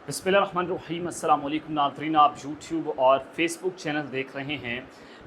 बिस्मिल्लाहिर्रहमानिर्रहीम। अस्सलाम वालेकुम नाज़रीन, आप यूट्यूब और फेसबुक चैनल देख रहे हैं।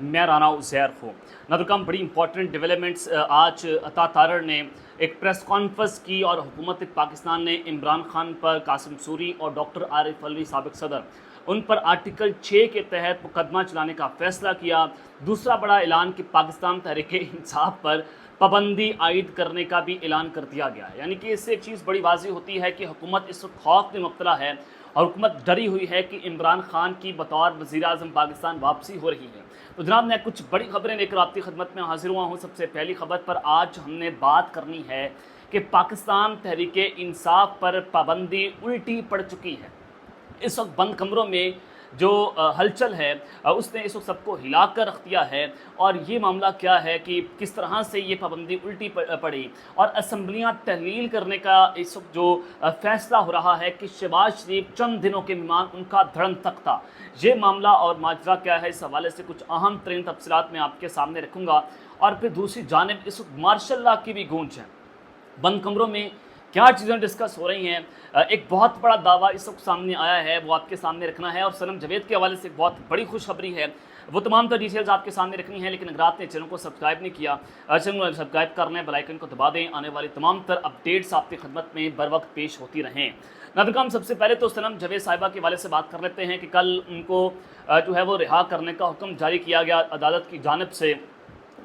मैं राना उज़ैर हूँ। नाज़रीन, बड़ी इंपॉर्टेंट डेवलपमेंट्स आज अता तारड़ ने एक प्रेस कॉन्फ्रेंस की और हुकूमत पाकिस्तान ने इमरान खान पर, कासिम सूरी और डॉक्टर आरिफ अलवी साबिक़ सदर, उन पर आर्टिकल 6 के तहत मुकदमा चलाने का फ़ैसला किया। दूसरा बड़ा ऐलान कि पाकिस्तान तहरीक इंसाफ पर पाबंदी आयद करने का भी ऐलान कर दिया गया है। यानी कि इससे एक चीज़ बड़ी वाज़ेह होती है कि हुकूमत इस वक्त खौफ में मुब्तला है और हुकूमत डरी हुई है कि इमरान खान की बतौर वज़ीर-ए-आज़म पाकिस्तान वापसी हो रही है। तो जनाब, मैं कुछ बड़ी खबरें लेकर आपकी खिदमत में हाजिर हुआ हूँ। सबसे पहली खबर पर आज हमने बात करनी है कि पाकिस्तान तहरीक इंसाफ पर पाबंदी उल्टी पड़ चुकी है। इस वक्त बंद कमरों में जो हलचल है उसने इस वक्त सबको हिला कर रख दिया है। और ये मामला क्या है कि किस तरह से ये पाबंदी उल्टी पड़ी और असम्बलियाँ तहलील करने का इस वक्त जो फ़ैसला हो रहा है कि शहबाज शरीफ चंद दिनों के मेहमान, उनका धड़न तख्ता, ये मामला और माजरा क्या है, इस हवाले से कुछ अहम तरीन तफसीलात मैं आपके सामने रखूँगा। और फिर दूसरी जानिब इस वक्त मार्शल लॉ की भी गूंज है। बंद कमरों में क्या चीज़ें डिस्कस हो रही हैं, एक बहुत बड़ा दावा इस वक्त सामने आया है, वो आपके सामने रखना है। और सनम जावेद के हवाले से एक बहुत बड़ी खुशखबरी है, वो तमाम तर डिटेल्स आपके सामने रखनी है। लेकिन अगर आपने चैनल को सब्सक्राइब नहीं किया, चैनल को सब्सक्राइब कर लें, बेल आइकन को दबा दें, आने वाली तमाम तर अपडेट्स आपकी खिदमत में बर वक्त पेश होती रहें। नाज़रीन, सबसे पहले तो सनम जावेद साहिबा के हवाले से बात कर लेते हैं कि कल उनको जो है वो रिहा करने का हुक्म जारी किया गया अदालत की जानिब से।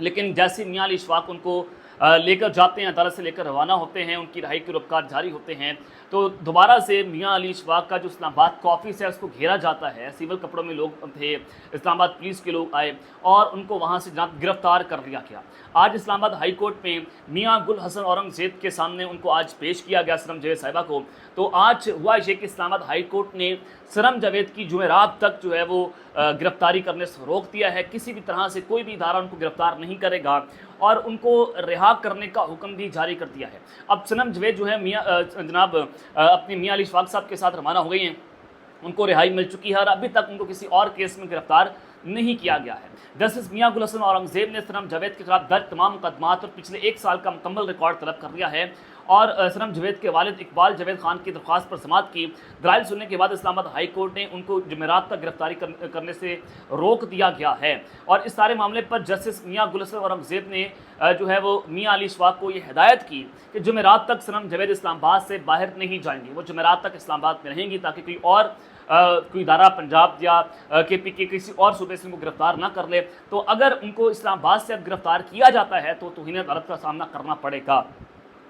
लेकिन जैसे मियां अली इशफाक उनको लेकर जाते हैं, अदालत से लेकर रवाना होते हैं, उनकी रिहाई के रफ्तार जारी होते हैं, तो दोबारा से मियां अली इशफाक का जो इस्लामाबाद का ऑफिस है उसको घेरा जाता है। सिविल कपड़ों में लोग थे, इस्लामाबाद पुलिस के लोग आए और उनको वहाँ से जनाब गिरफ्तार कर लिया गया। आज इस्लामाबाद हाई कोर्ट में मियां गुल हसन औरंगज़ेब के सामने उनको आज पेश किया गया, सनम जावेद साहिबा को। तो आज हुआ ये कि इस्लामाबाद हाई कोर्ट ने सनम जावेद की जुमेरात तक जो है वो गिरफ्तारी करने से रोक दिया है। किसी भी तरह से कोई भी इदारा उनको गिरफ्तार नहीं करेगा और उनको रिहा करने का हुक्म भी जारी कर दिया है। अब सनम जावेद जो है जनाब अपने मियां अली इशफाक साहब के साथ रवाना हो गई हैं, उनको रिहाई मिल चुकी है और अभी तक उनको किसी और केस में गिरफ्तार नहीं किया गया है। जस्टिस मियां गुल हसन औरंगज़ेब ने सनम जावेद के खिलाफ दर्ज तमाम मुकदमात और पिछले 1 साल का मुकम्मल रिकॉर्ड तलब कर लिया है और सनम जावेद के वालिद इकबाल जावेद खान की दरख्वास्त पर समाअत की। दलाइल सुनने के बाद इस्लामाबाद हाई कोर्ट ने उनको जुमेरात तक गिरफ्तारी करने से रोक दिया गया है। और इस सारे मामले पर जस्टिस मियां गुल हसन औरंगज़ेब ने जो है वो मियां अली इशफाक को ये हिदायत की कि जुमेरात तक सनम जावेद इस्लामाबाद से बाहर नहीं जाएंगी, वो जुमेरात तक इस्लामाबाद में रहेंगी ताकि कोई और कोई इदारा पंजाब या KPK किसी और सूबे से उनको गिरफ्तार ना कर ले। तो अगर उनको इस्लामाबाद से अब गिरफ्तार किया जाता है तो तौहीन अदालत का सामना करना पड़ेगा।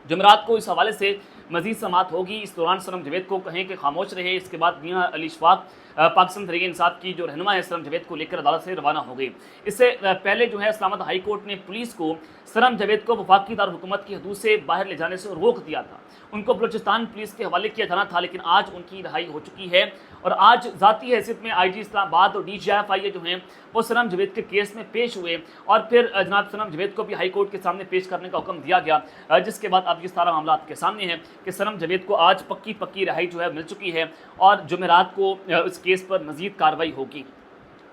जुमेरात को इस हवाले से मज़ीद समाअत होगी। इस दौरान सनम जावेद को कहें कि खामोश रहे। इसके बाद मियां अली इशफाक पाकिस्तान तहरीक इंसाफ की जो रहनुमा है सनम जावेद को लेकर अदालत से रवाना हो गई। इससे पहले जो है इस्लामाबाद हाई कोर्ट ने पुलिस को सनम जावेद को वफाकी दार हुकूमत की हदूद से बाहर ले जाने से रोक दिया था। उनको बलूचिस्तान पुलिस के हवाले किया जाना था, लेकिन आज उनकी रिहाई हो चुकी है और आज ज़ाती हैसियत में IG इस्लामाबाद और DGIFI जो हैं वो सनम जावेद के केस में पेश हुए और फिर जनाब सनम जावेद को भी हाई कोर्ट के सामने पेश करने का हुक्म दिया गया, जिसके बाद अब ये सारा मामला आपके सामने है कि सनम जावेद को आज पक्की रिहाई जो है मिल चुकी है और जुमेरात को इस केस पर मज़ीद कार्रवाई होगी।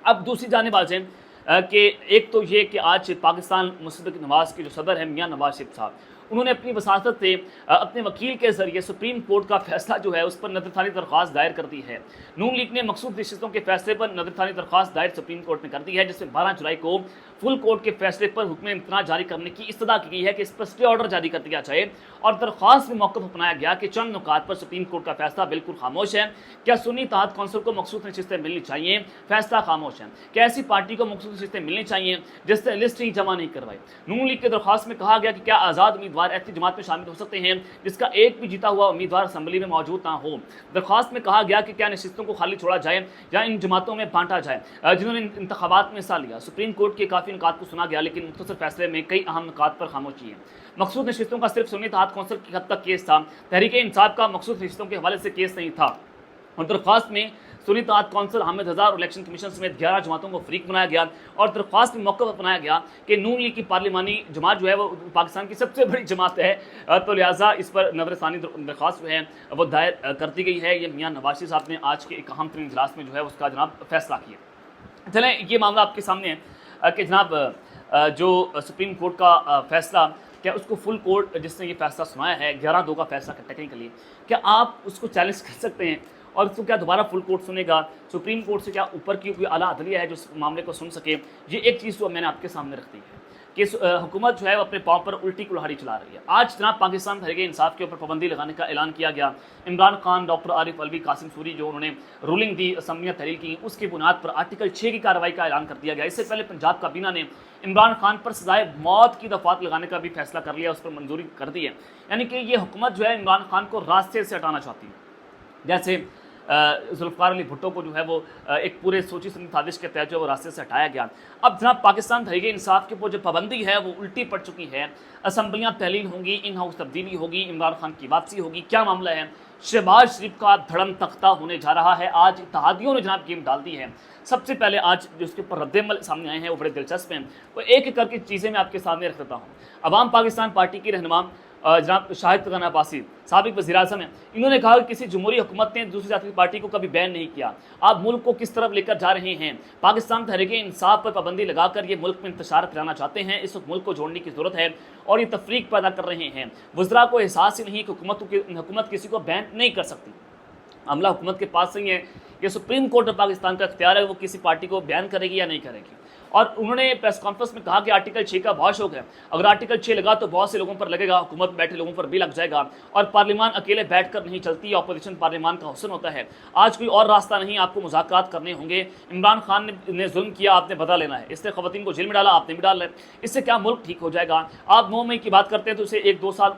अब दूसरी जानिब आ जाएँ कि एक तो ये कि आज पाकिस्तान मुस्लिम लीग नवाज़ के जो सदर हैं मियां नवाज शरीफ साहब, उन्होंने अपनी वसासत से अपने वकील के ज़रिए सुप्रीम कोर्ट का फैसला जो है उस पर नज़रसानी दरख्वास्त दायर कर दी है। नून लीग ने मखसूस नशिस्तों के फैसले पर नज़रसानी दरख्वास्त दायर सुप्रीम कोर्ट में कर दी है, जिसमें 12 जुलाई को फुल कोर्ट के फैसले पर हुक्म इम्तना जारी करने की इस्तदा की गई है कि इस पर स्टे ऑर्डर जारी कर दिया जाए। और दरख्वास्त में मौक़िफ़ अपनाया गया कि चंद नुकात पर सुप्रीम कोर्ट का फैसला बिल्कुल खामोश है। क्या सुन्नी इत्तेहाद कौंसिल को मखसूस नशिस्तें मिलनी चाहिए? फैसला खामोश है। क्या ऐसी पार्टी को मखसूस नशिस्तें मिलनी चाहिए जिसने लिस्ट ही जमा नहीं करवाई? नून लीग की दरख्वास्त में कहा गया कि क्या आज़ाद उम्मीदवार ऐसी जमात में शामिल हो सकते हैं जिसका एक भी जीता हुआ उम्मीदवार असम्बली में मौजूद ना हो? दरख्वास्त में कहा गया कि क्या नशिस्तों को खाली छोड़ा जाए या इन जमातों में बांटा जाए जिन्होंने इंतखाबात में हिस्सा लिया। सुप्रीम कोर्ट के काफ़ी नुकात को सुना गया, लेकिन मुख्तसर फैसले में कई अहम नुकात पर खामोशी है। मखसूस नशिस्तों का सिर्फ सुन्नी इत्तेहाद कौंसिल की हद तक केस था, तहरीक इंसाफ का मखसूस नशिस्तों के हवाले से केस नहीं था। और दरख्वास्त में सुन्नी इत्तेहाद कौंसिल, हामिद हज़ार और इलेक्शन कमीशन समेत 11 जमातों को फरीक बनाया गया और दरख्वास्त में मौक़िफ़ अपनाया गया कि नून लीग की पार्लिमानी जमात जो है वो पाकिस्तान की सबसे बड़ी जमात है, तो लिहाजा इस पर नज़रसानी दरख्वास्त जो है वो दायर कर दी गई है। ये मियां नवाज शरीफ साहब ने आज के एक अहम तरीन इजलास में जो है उसका जनाब फैसला किया। चलें, ये मामला आपके सामने है कि जनाब जो सुप्रीम कोर्ट का फैसला, क्या उसको फुल कोर्ट जिसने ये फैसला सुनाया है 11-2 का फैसला टेक्निकली, क्या आप उसको चैलेंज कर सकते हैं और इसको क्या दोबारा फुल कोर्ट सुनेगा, सुप्रीम कोर्ट से क्या ऊपर की कोई आला अदलिया है जो इस मामले को सुन सके। ये एक चीज़ तो मैंने आपके सामने रख दी है कि हुकूमत जो है वो अपने पाँव पर उल्टी कुल्हाड़ी चला रही है। आज जनाब पाकिस्तान तहरीक इंसाफ के ऊपर पाबंदी लगाने का ऐलान किया गया। इमरान खान, डॉक्टर आरिफ अलवी, कासिम सूरी जो उन्होंने रूलिंग दी, असम्बलियाँ तहरील की, उसकी बुनियाद पर आर्टिकल 6 की कार्रवाई का ऐलान कर दिया गया। इससे पहले पंजाब काबीना ने इमरान खान पर सजाए मौत की दफात लगाने का भी फैसला कर लिया, उस पर मंजूरी कर दी है। यानी कि ये हुकूमत जो है इमरान खान को रास्ते से हटाना चाहती है। जैसे जुल्फ़िकार अली भुट्टो को जो है वो एक पूरे सोची समझी साजिश के तहत जो वो रास्ते से हटाया गया। अब जनाब पाकिस्तान तहरीक इंसाफ के ऊपर जो पाबंदी है वो उल्टी पड़ चुकी है। असम्बलियाँ तहलील होंगी, इन हाउस तब्दीली होगी, इमरान खान की वापसी होगी। क्या मामला है? शहबाज शरीफ का धड़म तख्ता होने जा रहा है। आज इत्तेहादियों ने जनाब गेम डाल दी है। सबसे पहले आज जो उसके ऊपर रद्दमल सामने आए हैं वो बड़े दिलचस्प हैं। वो एक एक करके चीज़ें मैं आपके सामने रख देता हूँ। अवाम पाकिस्तान पार्टी की रहनुमा जनाब शाहिद खान अब्बासी साबिक वज़ीर आज़म हैं, इन्होंने कहा कि किसी जमहूरी हुकूमत ने दूसरी जाती पार्टी को कभी बैन नहीं किया। आप मुल्क को किस तरफ लेकर जा रहे हैं? पाकिस्तान तहरीक इंसाफ पर पाबंदी लगाकर ये मुल्क में इंतशार कराना चाहते हैं। इस वक्त मुल्क को जोड़ने की ज़रूरत है और ये तफरीक पैदा कर रहे हैं। वज़रा को एहसास ही नहीं कि हुकूमत किसी को बैन नहीं कर सकती। मामला हुकूमत के पास नहीं है कि सुप्रीम कोर्ट ऑफ पाकिस्तान का इख्तियार है वो किसी पार्टी को बैन करेगी या नहीं करेगी। और उन्होंने प्रेस कॉन्फ्रेंस में कहा कि आर्टिकल 6 का बहुत शौक है, अगर आर्टिकल 6 लगा तो बहुत से लोगों पर लगेगा, हुकूमत में बैठे लोगों पर भी लग जाएगा। और पार्लियामान अकेले बैठकर नहीं चलती, अपोजिशन पार्लियामान का हुस्न होता है। आज कोई और रास्ता नहीं, आपको मुज़ाकरात करने होंगे। इमरान खान ने जुल्म किया, आपने बदला लेना है। इसने ख़वातीन को जेल में डाला, आपने भी डालना है। इससे क्या मुल्क ठीक हो जाएगा? आप 9 मई की बात करते हैं तो उसे 1-2 साल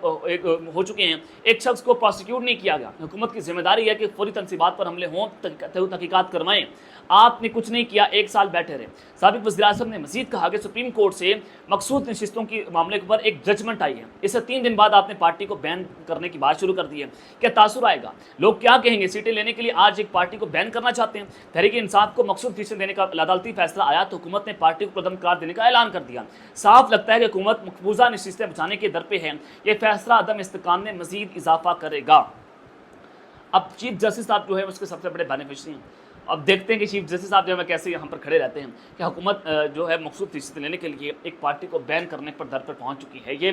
हो चुके हैं, एक शख्स को प्रोसिक्यूट नहीं किया गया। हुकूमत की जिम्मेदारी है कि फौरी तनसीबात पर हमले हों, तहकीकात करवाएं। आपने कुछ नहीं किया, 1 साल बैठे रहे। साबिक वज़ीर आज़म ने मज़ीद कहा कि सुप्रीम कोर्ट से मकसूद नशिस्तों की मामले पर एक जजमेंट आई है। इससे 3 दिन बाद आपने पार्टी को बैन करने की बात शुरू कर दी है। क्या तासुर आएगा? लोग क्या कहेंगे? सीटें लेने के लिए आज एक पार्टी को बैन करना चाहते हैं। तहरीक इंसाफ को मकसूद फीसद देने का अदालती फैसला आया तो हुकूमत ने पार्टी को कदम करार देने का ऐलान कर दिया। साफ लगता है कि हुकूमत मकबूजा नशिस्तें बचाने के दर पे है। ये फैसला अदम इस्तेकाम में मज़ीद इजाफा करेगा। अब चीफ जस्टिस साहब जो है उसके सबसे बड़े बेनिफिशरी हैं। अब देखते हैं कि चीफ जस्टिस साहब जो है कैसे यहाँ पर खड़े रहते हैं कि हुकूमत जो है मकसूद फीसद लेने के लिए एक पार्टी को बैन करने पर दर पर पहुँच चुकी है। ये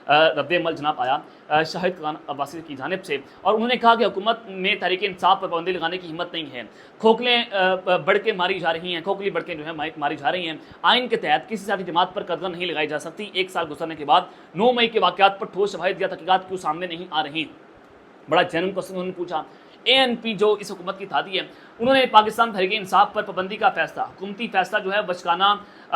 रद्द-ए-अमल जनाब आया शाहिद खान अब्बासी की जानिब से और उन्होंने कहा कि हुकूमत में तहरीक इंसाफ पर पाबंदी लगाने की हिम्मत नहीं है। खोखलें बढ़ के मारी जा रही हैं, खोखली बढ़ के जो है मारी जा रही हैं। आइन के तहत किसी सारी जमात पर कदम नहीं लगाई जा सकती। 1 साल गुजरने के बाद 9 मई के वाक़यात पर ठोस शवाहिद या तहकीकात क्यों सामने नहीं आ रही? बड़ा जेन्युइन क्वेश्चन उन्होंने पूछा। ANP जो इस हुकूमत की थादी है, उन्होंने पाकिस्तान तहरीक इंसाफ पर पाबंदी का फैसला, हुकूमती फैसला जो है बचकाना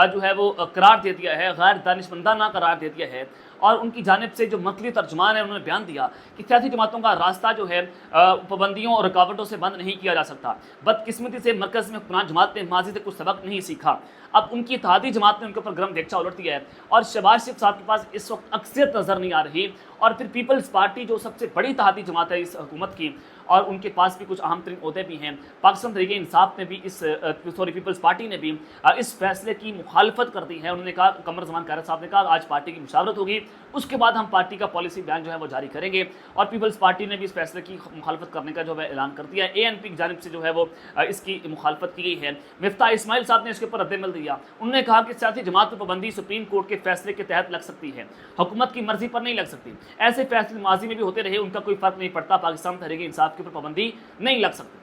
जो है वो करार दे दिया है, गैर दानिशमंदाना करार दे दिया है। और उनकी जानिब से जो मतली तर्जुमान है उन्होंने बयान दिया कि सियासी जमातों का रास्ता जो है पाबंदियों और रुकावटों से बंद नहीं किया जा सकता। बदकिस्मती से मरकज़ में हुक्मरान जमात ने माजी से कुछ सबक नहीं सीखा। अब उनकी इत्तेहादी जमात ने उनके ऊपर गर्म देगचा उलट दिया है और शहबाज शरीफ साहब के पास इस वक्त अक्सरियत नज़र नहीं आ रही। और फिर पीपल्स पार्टी जो सबसे बड़ी इत्तेहादी जमात है इस हुकूमत की और उनके पास भी कुछ अहम तरीन ओहदे भी हैं, पाकिस्तान तहरीक इंसाफ ने भी पीपल्स पार्टी ने भी इस फैसले की मुखालफत कर दी है। उन्होंने कहा, कमर जमान कारत साहब ने कहा आज पार्टी की मुशावरत होगी, उसके बाद हम पार्टी का पॉलिसी बयान जो है वो जारी करेंगे। और पीपल्स पार्टी ने भी इस फैसले की मुखालफत करने का जो है ऐलान कर दिया है। ANP की जानिब से जो है वो इसकी मुखालफत की गई है। मिफ्ता इस्माइल साहब ने इसके ऊपर रद्द-ए-अमल दिया। उन्होंने कहा कि सियासी जमात पर पाबंदी सुप्रीम कोर्ट के फैसले के तहत लग सकती है, हुकूमत की मर्जी पर नहीं लग सकती। ऐसे फैसले माजी में भी होते रहे, उनका कोई फर्क नहीं पड़ता। पाकिस्तान तहरीक इंसाफ के ऊपर पाबंदी नहीं लग सकती।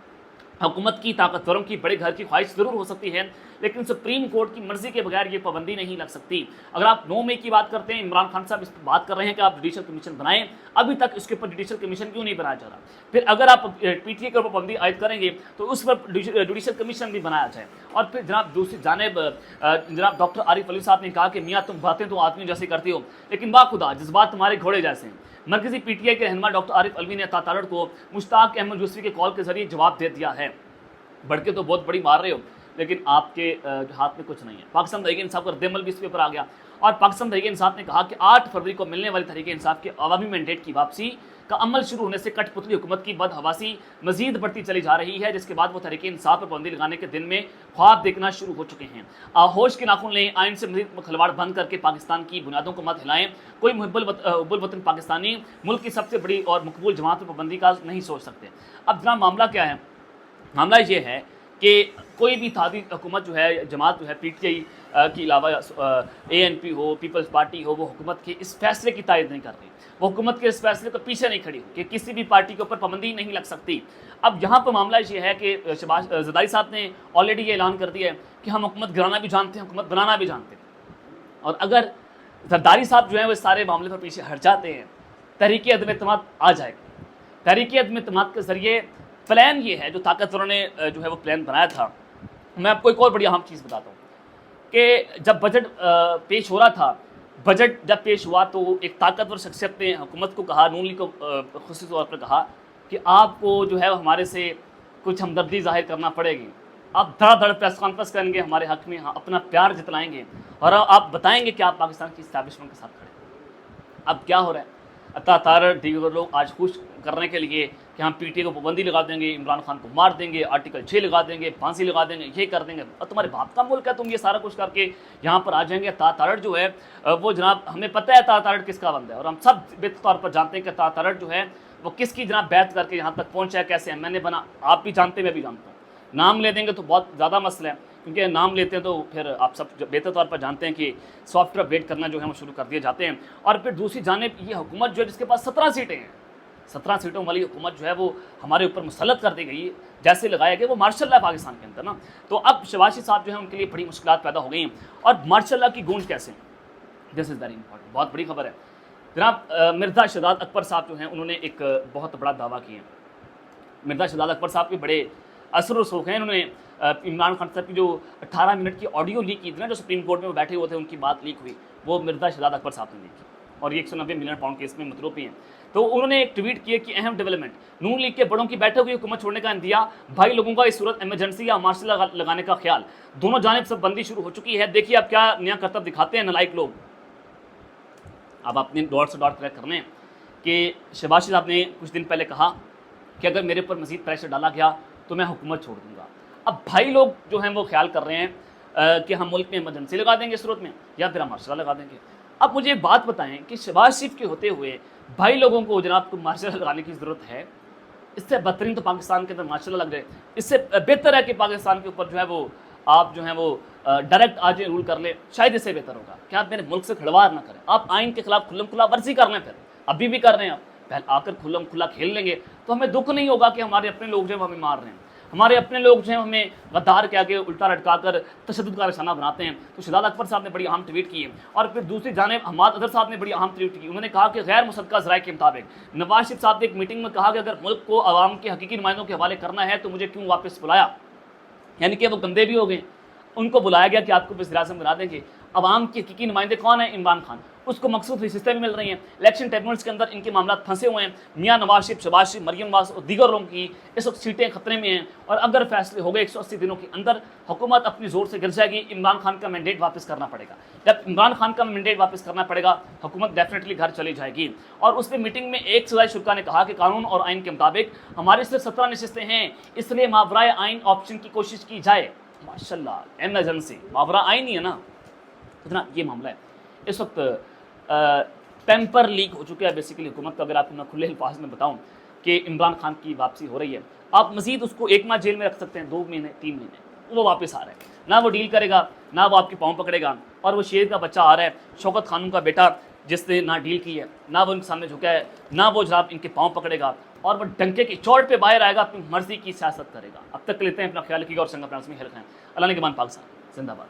हुकूमत की ताकतवरों की बड़े घर की ख्वाहिश ज़रूर हो सकती है, लेकिन सुप्रीम कोर्ट की मर्जी के बगैर ये पाबंदी नहीं लग सकती। अगर आप 9 मई की बात करते हैं, इमरान खान साहब इस पर बात कर रहे हैं कि आप जुडिशल कमीशन बनाएं, अभी तक इसके ऊपर जुडिशल कमीशन क्यों नहीं बनाया जा रहा? फिर अगर आप PTA के ऊपर पाबंदी आयद करेंगे तो उस पर जुडिशल कमीशन भी बनाया जाए। और फिर जनाब दूसरी जानिब जनाब डॉक्टर आरिफ अलवी साहब ने कहा कि मियाँ तुम बातें तो आदमी जैसे करती हो, लेकिन बाखुदा जज्बात तुम्हारे घोड़े जैसे हैं। मरकजी PTA के रहनुमा डॉक्टर आरिफ अलवी ने तातारड़ को मुश्ताक अहमद यूसुफी के कॉल के जरिए जवाब दे दिया है। बढ़ के तो बहुत बड़ी मार रहे हो, लेकिन आपके हाथ में कुछ नहीं है। पाकिस्तान तहरीक इंसाफ का रद्द-ए-अमल भी इस पेपर आ गया और पाकिस्तान तहरीक इंसाफ ने कहा कि 8 फरवरी को मिलने वाली तहरीक इंसाफ के अवामी मैंडेट की वापसी का अमल शुरू होने से कठपुतली हुकूमत की बदहवासी मजीद बढ़ती चली जा रही है, जिसके बाद वो तहरीक इंसाफ पर पाबंदी लगाने के दिन में ख्वाब देखना शुरू हो चुके हैं। होश के नाखून लें, आइन से मजीद खिलवाड़ बंद करके पाकिस्तान की बुनियादों को मत हिलाएं। कोई मुहिब्बुल वतन पाकिस्तानी मुल्क की सबसे बड़ी और मकबूल जमात पर पाबंदी का नहीं सोच सकते। अब जनाब मामला क्या है? मामला ये है کہ کوئی بھی اتحادی حکومت جو ہے، جماعت جو ہے پی ٹی آئی کے علاوہ اے این پی ہو، پیپلز پارٹی ہو، وہ حکومت کے اس فیصلے کی تائید نہیں کر رہی، وہ حکومت کے اس فیصلے کو پیچھے نہیں کھڑی کہ کسی بھی پارٹی کے اوپر پابندی نہیں لگ سکتی۔ اب یہاں پر معاملہ یہ ہے کہ زرداری صاحب نے آلریڈی یہ اعلان کر دیا ہے کہ ہم حکومت گرانا بھی جانتے ہیں، حکومت بنانا بھی جانتے ہیں، اور اگر زرداری صاحب جو ہیں وہ اس سارے معاملے پر پیچھے ہٹ جاتے ہیں، تحریک عدم اعتماد آ جائے گی۔ تحریک عدم اعتماد کے ذریعے پلان یہ ہے، جو طاقتوروں نے جو ہے وہ پلان بنایا تھا۔ میں آپ کو ایک اور بڑی اہم چیز بتاتا ہوں کہ جب بجٹ پیش ہو رہا تھا، بجٹ جب پیش ہوا تو ایک طاقتور شخصیت نے حکومت کو کہا، نون لیگ کو خصوصی طور پر کہا کہ آپ کو جو ہے ہمارے سے کچھ ہمدردی ظاہر کرنا پڑے گی، آپ دھڑا دھڑ پریس کانفرنس کریں گے، ہمارے حق میں اپنا پیار جتلائیں گے، اور آپ بتائیں گے کہ آپ پاکستان کی اسٹیبلشمنٹ کے ساتھ کھڑے ہیں۔ اب کیا ہو رہا ہے؟ عطا تارڑ دیگر لوگ آج خوش کرنے کے لیے کہ ہم پی ٹی آئی کو پابندی لگا دیں گے، عمران خان کو مار دیں گے، آرٹیکل 6 لگا دیں گے، پھانسی لگا دیں گے، یہ کر دیں گے، اور تمہارے باپ کا ملک ہے، تم یہ سارا کچھ کر کے یہاں پر آ جائیں گے۔ عطا تارڑ جو ہے وہ جناب ہمیں پتہ ہے عطا تارڑ کس کا بندہ ہے، اور ہم سب بے طور پر جانتے ہیں کہ عطا تارڑ جو ہے وہ کس کی جناب بیعت کر کے یہاں تک پہنچا ہے، کیسے ایم این اے بنا، آپ بھی جانتے ہیں، میں بھی جانتا ہوں۔ نام لے دیں گے تو بہت زیادہ مسئلہ ہے، کیونکہ نام لیتے ہیں تو پھر آپ سب بہتر طور پر جانتے ہیں کہ سافٹ ویئر اپڈیٹ کرنا جو ہے وہ شروع کر دیے جاتے ہیں۔ اور پھر دوسری جانب یہ حکومت جو ہے جس کے پاس 17 سیٹیں ہیں، 17 سیٹوں والی حکومت جو ہے وہ ہمارے اوپر مسلط کر دی گئی ہے، جیسے لگایا گیا وہ ماشاء اللہ پاکستان کے اندر نا۔ تو اب شہباز شریف صاحب جو ہیں ان کے لیے بڑی مشکلات پیدا ہو گئی ہیں، اور ماشاء اللہ کی گونج کیسے، دس از ویری امپورٹنٹ، بہت بڑی خبر ہے جناب۔ مرزا شہزاد اکبر صاحب جو ہیں انہوں نے ایک بہت بڑا دعویٰ کیا ہے۔ مرزا شہزاد اکبر صاحب کے بڑے اثر و رسوخ ہیں، انہوں نے عمران خان صاحب کی جو 18 منٹ کی آڈیو لیک کی تھی نا، جو سپریم کورٹ میں وہ بیٹھے ہوئے تھے، ان کی بات لیک ہوئی، وہ مرزا شہزاد اکبر صاحب نے لیک کی، اور یہ 190 ملین پاؤنڈ کیس میں مطلوب بھی ہیں۔ تو انہوں نے ایک ٹویٹ کیا کہ اہم ڈیولپمنٹ، نون لیگ کے بڑوں کی بیٹھک ہوئی، حکومت چھوڑنے کا اندیا، بھائی لوگوں کا اس صورت ایمرجنسی یا مارشل لا لگانے کا خیال، دونوں جانب سب بندی شروع ہو چکی ہے، دیکھیے اب کیا نیا کرتب دکھاتے ہیں نالائق لوگ۔ اب اپنے ڈاٹ سے ڈاٹ کریکٹ کرنے ہیں کہ شہباز شریف صاحب نے کچھ دن پہلے کہا کہ اگر میرے اوپر مزید پریشر ڈالا گیا تو میں حکومت چھوڑ دوں گا۔ اب بھائی لوگ جو ہیں وہ خیال کر رہے ہیں کہ ہم ملک میں ایمرجنسی لگا دیں گے اس صورت میں، یا پھر ہم مارشل لا لگا دیں گے۔ اب مجھے ایک بات بتائیں کہ شہباز شریف کے ہوتے ہوئے بھائی لوگوں کو جناب کو مارشل لا لگانے کی ضرورت ہے؟ اس سے بدترین تو پاکستان کے اندر مارشل لا لگ جائے، اس سے بہتر ہے کہ پاکستان کے اوپر جو ہے وہ آپ جو ہیں وہ ڈائریکٹ آج رول کر لیں، شاید اس سے بہتر ہوگا کہ آپ میرے ملک سے کھلواڑ نہ کریں، آپ آئین کے خلاف کھلم کھلا ورزی کر لیں، پھر ابھی بھی کر رہے ہیں آپ، پہلے آ کر کھلم کھلا کھیل لیں گے تو ہمیں دکھ نہیں ہوگا کہ ہمارے اپنے لوگ جو ہیں ہمیں مار رہے ہیں، ہمارے اپنے لوگ جو ہیں ہمیں غدار کے آگے الٹا لٹکا کر تشدد کا نشانہ بناتے ہیں۔ تو شہزاد اکبر صاحب نے بڑی اہم ٹویٹ کی ہے، اور پھر دوسری جانب حماد اظہر صاحب نے بڑی اہم ٹویٹ کی، انہوں نے کہا کہ غیر مصدقہ ذرائع کے مطابق نواز شریف صاحب نے ایک میٹنگ میں کہا کہ اگر ملک کو عوام کے حقیقی نمائندوں کے حوالے کرنا ہے تو مجھے کیوں واپس بلایا، یعنی کہ وہ گندے بھی ہو گئے، ان کو بلایا گیا کہ آپ کو وزیر اعظم بنا دیں گے۔ عوام کے حقیقی نمائندے کون ہیں؟ عمران خان، اس کو مخصوص حصے بھی مل رہی ہیں، الیکشن ٹریبونلز کے اندر ان کے معاملات پھنسے ہوئے ہیں، میاں نواز شریف، شہباز شریف، مریم نواز اور دیگر لوگوں کی اس وقت سیٹیں خطرے میں ہیں، اور اگر فیصلے ہو گئے 180 دنوں کے اندر حکومت اپنی زور سے گر جائے گی، عمران خان کا مینڈیٹ واپس کرنا پڑے گا۔ جب عمران خان کا مینڈیٹ واپس کرنا پڑے گا حکومت ڈیفینیٹلی گھر چلی جائے گی۔ اور اس میں میٹنگ میں ایک سزائے شرکا نے کہا کہ قانون اور آئین کے مطابق ہماری صرف 17 نشستیں ہیں، اس لیے ماورائے آئین آپشن کی کوشش کی جائے۔ ماشاءاللہ ایمرجنسی ماورا آئین ہی ہے نا، اتنا یہ معاملہ ہے۔ اس وقت پیمپر لیک ہو چکا ہے بیسیکلی حکومت کا، اگر آپ کو میں کھلے الفاظ میں بتاؤں کہ عمران خان کی واپسی ہو رہی ہے، آپ مزید اس کو 1 ماہ جیل میں رکھ سکتے ہیں، 2 مہینے 3 مہینے، وہ واپس آ رہا ہے، نہ وہ ڈیل کرے گا، نہ وہ آپ کے پاؤں پکڑے گا، اور وہ شیر کا بچہ آ رہا ہے، شوکت خانم کا بیٹا، جس نے نہ ڈیل کی ہے، نہ وہ ان کے سامنے جھکا ہے، نہ وہ جناب ان کے پاؤں پکڑے گا، اور وہ ڈنکے کی چوٹ پہ باہر آئے گا، اپنی مرضی کی سیاست کرے گا۔ اب تک لیتے ہیں اپنا خیال رکھیے گا اور سنگ اپنا خیال رکھیں۔ اللہ نے کے مان پاکستان زندہ باد۔